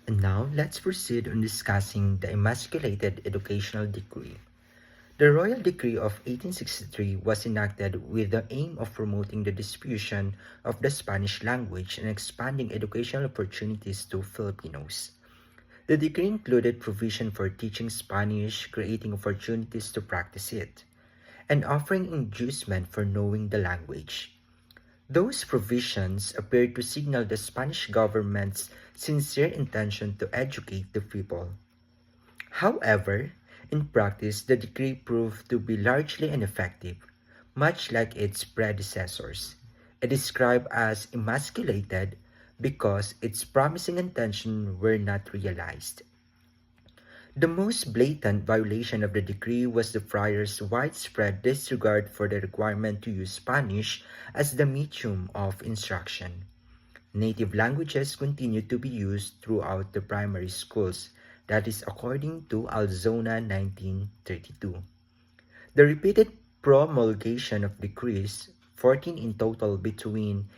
And now, let's proceed on discussing the Emasculated Educational Decree. The Royal Decree of 1863 was enacted with the aim of promoting the diffusion of the Spanish language and expanding educational opportunities to Filipinos. The decree included provision for teaching Spanish, creating opportunities to practice it, and offering inducement for knowing the language. Those provisions appeared to signal the Spanish government's sincere intention to educate the people. However, in practice, the decree proved to be largely ineffective, much like its predecessors. It is described as emasculated because its promising intentions were not realized. The most blatant violation of the decree was the friars' widespread disregard for the requirement to use Spanish as the medium of instruction. Native languages continued to be used throughout the primary schools, that is according to Alzona 1932. The repeated promulgation of decrees, 14 in total between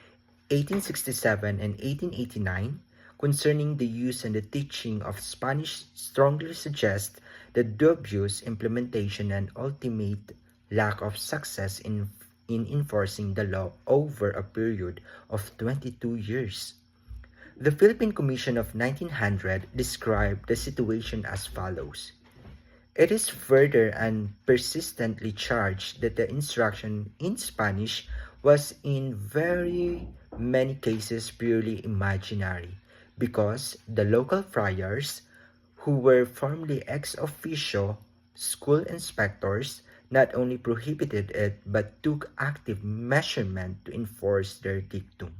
1867 and 1889, concerning the use and the teaching of Spanish strongly suggest the dubious implementation and ultimate lack of success in enforcing the law over a period of 22 years. The Philippine Commission of 1900 described the situation as follows. It is further and persistently charged that the instruction in Spanish was in very many cases purely imaginary because the local friars, who were formerly ex officio school inspectors, not only prohibited it but took active measurement to enforce their dictum.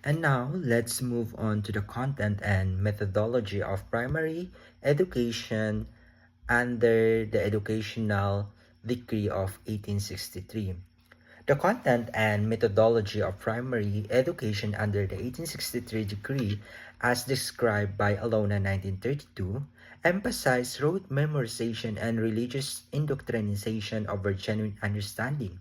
And now, let's move on to the content and methodology of primary education under the Educational Decree of 1863. The content and methodology of primary education under the 1863 decree, as described by Alona 1932, emphasized rote memorization and religious indoctrination over genuine understanding.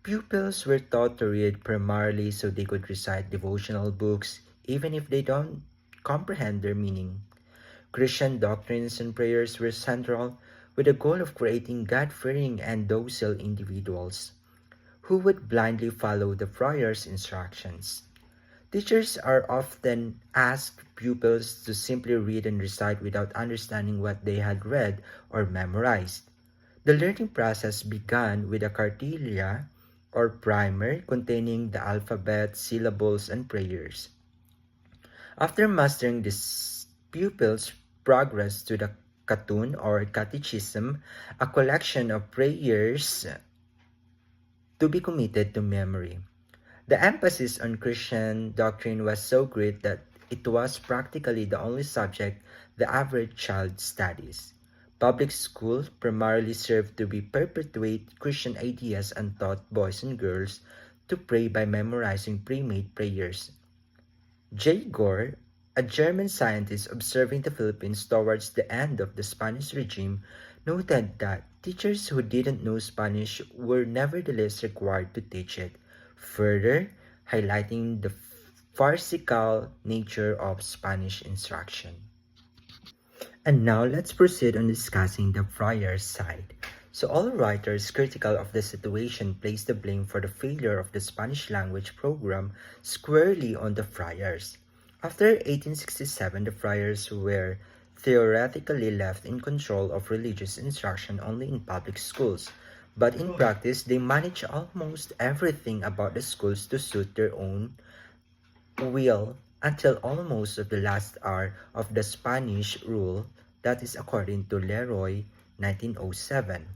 Pupils were taught to read primarily so they could recite devotional books even if they don't comprehend their meaning. Christian doctrines and prayers were central, with the goal of creating God-fearing and docile individuals who would blindly follow the friar's instructions. Teachers are often asked pupils to simply read and recite without understanding what they had read or memorized. The learning process began with a cartilla or primer containing the alphabet, syllables, and prayers. After mastering this, pupils progress to the Katun or Catechism, a collection of prayers to be committed to memory. The emphasis on Christian doctrine was so great that it was practically the only subject the average child studies. Public schools primarily served to perpetuate Christian ideas and taught boys and girls to pray by memorizing pre-made prayers. J. Gore, a German scientist observing the Philippines towards the end of the Spanish regime, noted that teachers who didn't know Spanish were nevertheless required to teach it, further highlighting the farcical nature of Spanish instruction. And now let's proceed on discussing the friar's side. So all writers critical of the situation place the blame for the failure of the Spanish language program squarely on the friars. After 1867, the friars were theoretically left in control of religious instruction only in public schools, but in practice they managed almost everything about the schools to suit their own will until almost of the last hour of the Spanish rule, that is according to Leroy 1907.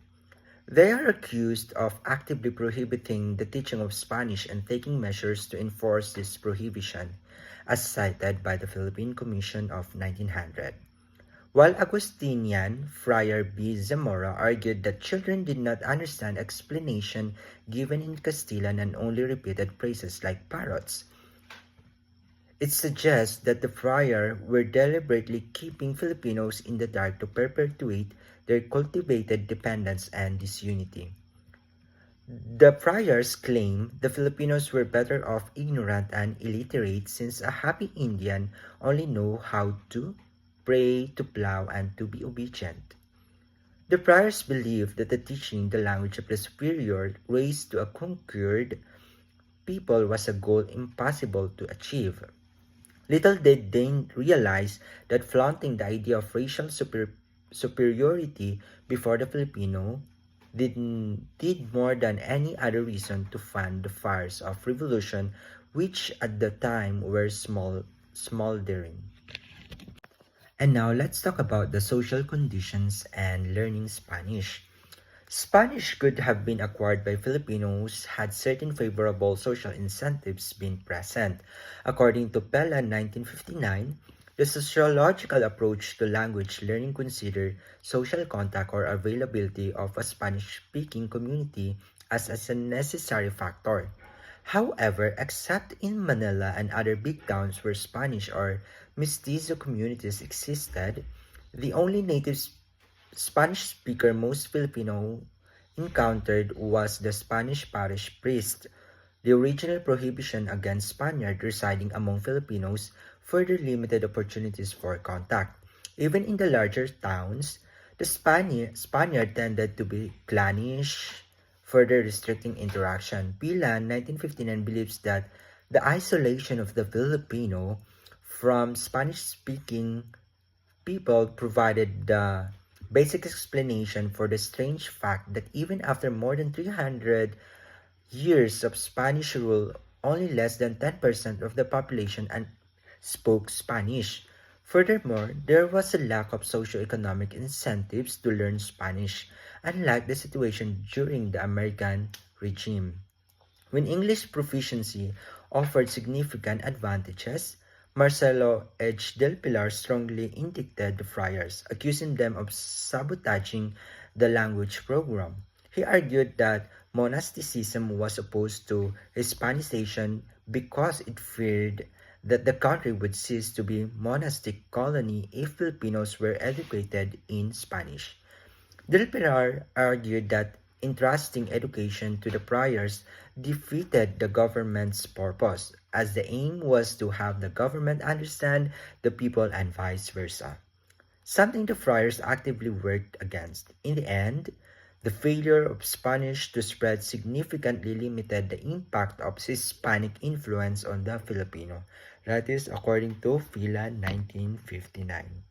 They are accused of actively prohibiting the teaching of Spanish and taking measures to enforce this prohibition, as cited by the Philippine Commission of 1900. While Augustinian Friar B. Zamora argued that children did not understand explanation given in Castilian and only repeated phrases like parrots, it suggests that the friar were deliberately keeping Filipinos in the dark to perpetuate their cultivated dependence and disunity. The friars claim the Filipinos were better off ignorant and illiterate since a happy Indian only know how to pray, to plow, and to be obedient. The friars believed that the teaching the language of the superior race to a conquered people was a goal impossible to achieve. Little did they realize that flaunting the idea of racial superiority before the Filipino did more than any other reason to fan the fires of revolution which at the time were smoldering. And now let's talk about the social conditions and learning Spanish. Spanish could have been acquired by Filipinos had certain favorable social incentives been present. According to Pella 1959, the sociological approach to language learning considered social contact or availability of a Spanish-speaking community as a necessary factor. However, except in Manila and other big towns where Spanish or mestizo communities existed, the only native Spanish speaker most Filipino encountered was the Spanish parish priest. The original prohibition against Spaniards residing among Filipinos further limited opportunities for contact. Even in the larger towns, the Spaniard tended to be clannish, further restricting interaction. Pilan, 1959, believes that the isolation of the Filipino from Spanish-speaking people provided the basic explanation for the strange fact that even after more than 300 years of Spanish rule, only less than 10% of the population spoke Spanish. Furthermore, there was a lack of socio-economic incentives to learn Spanish, unlike the situation during the American regime. When English proficiency offered significant advantages, Marcelo H. del Pilar strongly indicted the friars, accusing them of sabotaging the language program. He argued that monasticism was opposed to Hispanization because it feared that the country would cease to be a monastic colony if Filipinos were educated in Spanish. Del Pilar argued that entrusting education to the friars defeated the government's purpose, as the aim was to have the government understand the people and vice versa, something the friars actively worked against. In the end, the failure of Spanish to spread significantly limited the impact of Hispanic influence on the Filipino. That is according to Fila 1959.